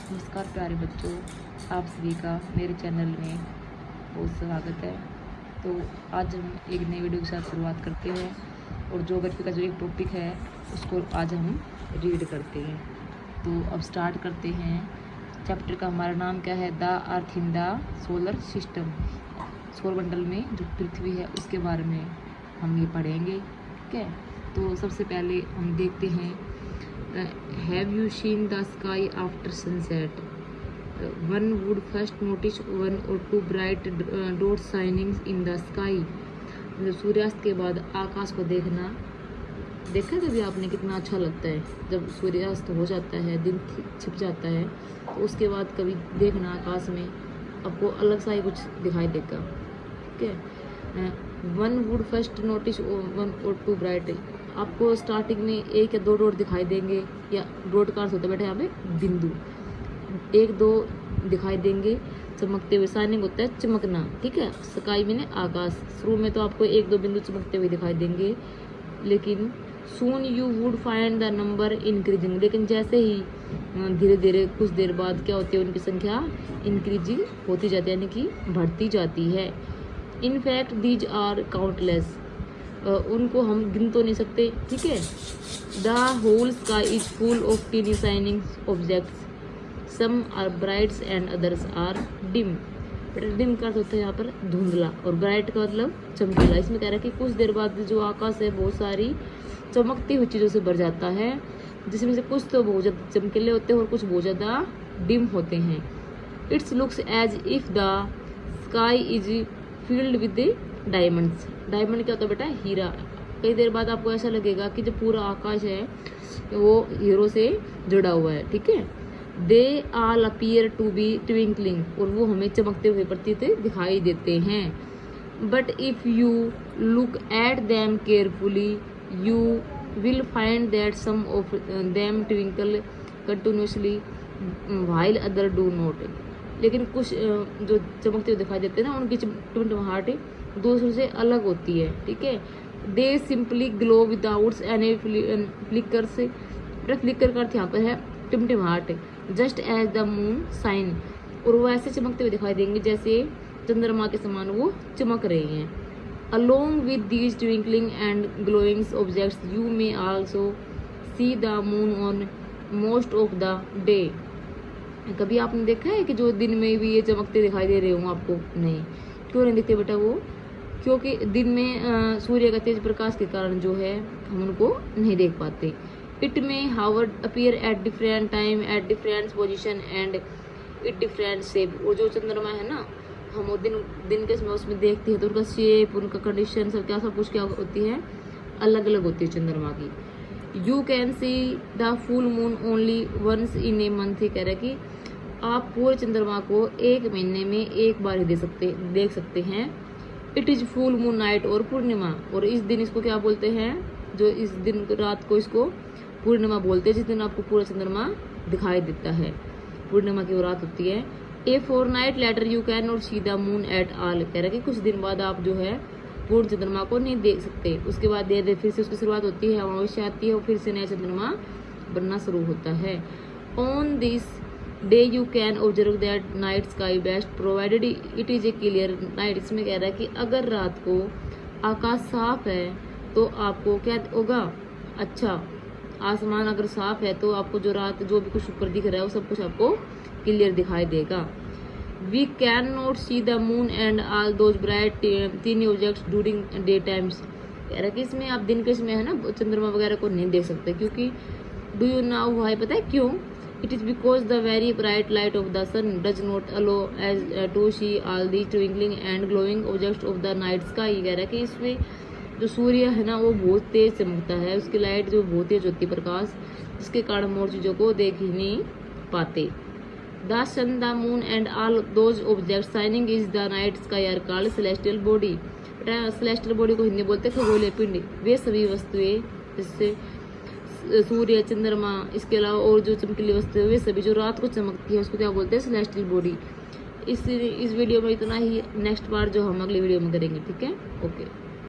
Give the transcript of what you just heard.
नमस्कार प्यारे बच्चों, आप सभी का मेरे चैनल में बहुत स्वागत है। तो आज हम एक नई वीडियो के साथ शुरुआत करते हैं और ज्योग्राफी का जो एक टॉपिक है उसको आज हम रीड करते हैं। तो अब स्टार्ट करते हैं। चैप्टर का हमारा नाम क्या है? The earth in the solar system. सौरमंडल में जो पृथ्वी है उसके बारे में हम ये पढ़ेंगे। ठीक है, तो सबसे पहले हम देखते हैं Have you seen the sky after sunset? One would first notice one or two bright dots shining in the sky. सूर्यास्त के बाद आकाश को देखा कभी आपने? कितना अच्छा लगता है जब सूर्यास्त हो जाता है, दिन छिप जाता है, तो उसके बाद कभी देखना आकाश में आपको अलग सा ही कुछ दिखाई देगा। ठीक है, one would first notice one और टू ब्राइट। आपको स्टार्टिंग में एक या दो डॉट दिखाई देंगे, या डॉट का अर्थ होता है बेटा यहाँ पे बिंदु, एक दो दिखाई देंगे चमकते हुए। शाइनिंग होता है चमकना। ठीक है, स्काई में आकाश। शुरू में तो आपको एक दो बिंदु चमकते हुए दिखाई देंगे, लेकिन soon you would find the number increasing. लेकिन जैसे ही धीरे धीरे कुछ देर बाद क्या होती है, उनकी संख्या इंक्रीजिंग होती जाती है, यानी कि बढ़ती जाती है। In fact these are countless. उनको हम गिन तो नहीं सकते। ठीक है, the whole sky is full of tiny shining objects, some are brights and others are dim. Dim का अर्थ होता है यहाँ पर धुंधला, और ब्राइट का मतलब चमकीला। इसमें कह रहा है कि कुछ देर बाद जो आकाश है बहुत सारी चमकती हुई चीज़ों से भर जाता है, जिसमें से कुछ तो बहुत ज़्यादा चमकीले होते हैं और कुछ बहुत ज़्यादा डिम होते हैं। It's looks as if the sky is filled with diamonds. Diamond क्या होता है बेटा? हीरा। कई देर बाद आपको ऐसा लगेगा कि जो पूरा आकाश है वो हीरो से जुड़ा हुआ है। ठीक है, they all appear to be twinkling, और वो हमें चमकते हुए प्रतीत दिखाई देते हैं। But if you look at them carefully you will find that some of them twinkle continuously while other do not. लेकिन कुछ जो चमकते हुए दिखाई देते हैं ना, उनकी टिमटिमाहट दूसरों से अलग होती है। ठीक है, they simply glow without any flickers. Flicker का अर्थ यहाँ पर है टिमटिमाहट। Just as the moon shine, और वो ऐसे चमकते हुए दिखाई देंगे जैसे चंद्रमा के समान वो चमक रहे हैं। Along with these twinkling and glowing objects you may also C the moon on most of the day. कभी आपने देखा है कि जो दिन में भी ये चमकते दिखाई दे रहे हों आपको? नहीं। क्यों नहीं दिखते बेटा? वो क्योंकि दिन में सूर्य का तेज प्रकाश के कारण जो है हम उनको नहीं देख पाते। It may however appear at different time at different position and it different shape. और जो चंद्रमा है ना, हम वो दिन के समय उसमें देखते हैं तो उनका शेप, उनका कंडीशन सब कुछ क्या होती है, अलग अलग होती है चंद्रमा की। You can see the full moon only once in a month. कह रहा है कि आप पूरे चंद्रमा को एक महीने में एक बार ही देख सकते हैं। It is full moon night और पूर्णिमा। और इस दिन इसको क्या बोलते हैं? जो इस दिन रात को इसको पूर्णिमा बोलते हैं, जिस दिन आपको पूरा चंद्रमा दिखाई देता है। पूर्णिमा की वो रात होती है। A fortnight later you can not see the moon at all. कह रहा है कि कुछ दिन बाद आप जो है पूर्ण चंद्रमा को नहीं देख सकते। उसके बाद धीरे फिर से उसकी शुरुआत होती है, अमावस्या आती है और फिर से नया चंद्रमा बनना शुरू होता है। On this day you can observe that night sky best provided it is a clear night. इसमें कह रहा है कि अगर रात को आकाश साफ है तो आपको क्या होगा? अच्छा, आसमान अगर साफ है तो आपको जो रात जो भी कुछ ऊपर दिख रहा है वो सब कुछ आपको क्लियर दिखाई देगा। We can not see the moon and all those bright tiny objects during day times. कह रहा है कि इसमें आप दिन के समय है ना चंद्रमा वगैरह को नहीं देख सकते, क्योंकि डू यू नाउ वाई? पता है क्यों? It is because the very bright light of the sun does not allow us to see all the twinkling and glowing objects of the night sky. कह रहा है कि इसमें जो सूर्य है ना वो बहुत तेज चमकता है, उसकी लाइट जो बहुत तेज होती है प्रकाश, जिसके कारण हम और चीज़ों को देख ही नहीं पाते। The sun, the moon and all those objects shining is the night sky are called celestial body. Celestial body को हिंदी बोलते हैं खगोलीय पिंड। वे सभी वस्तुएं जिससे सूर्य, चंद्रमा, इसके अलावा और जो चमकीली वस्तुएं वे सभी जो रात को चमकती है उसको क्या बोलते हैं? Celestial body. इस वीडियो में इतना ही। नेक्स्ट पार्ट जो हम अगली वीडियो में करेंगे। ठीक है, ओके।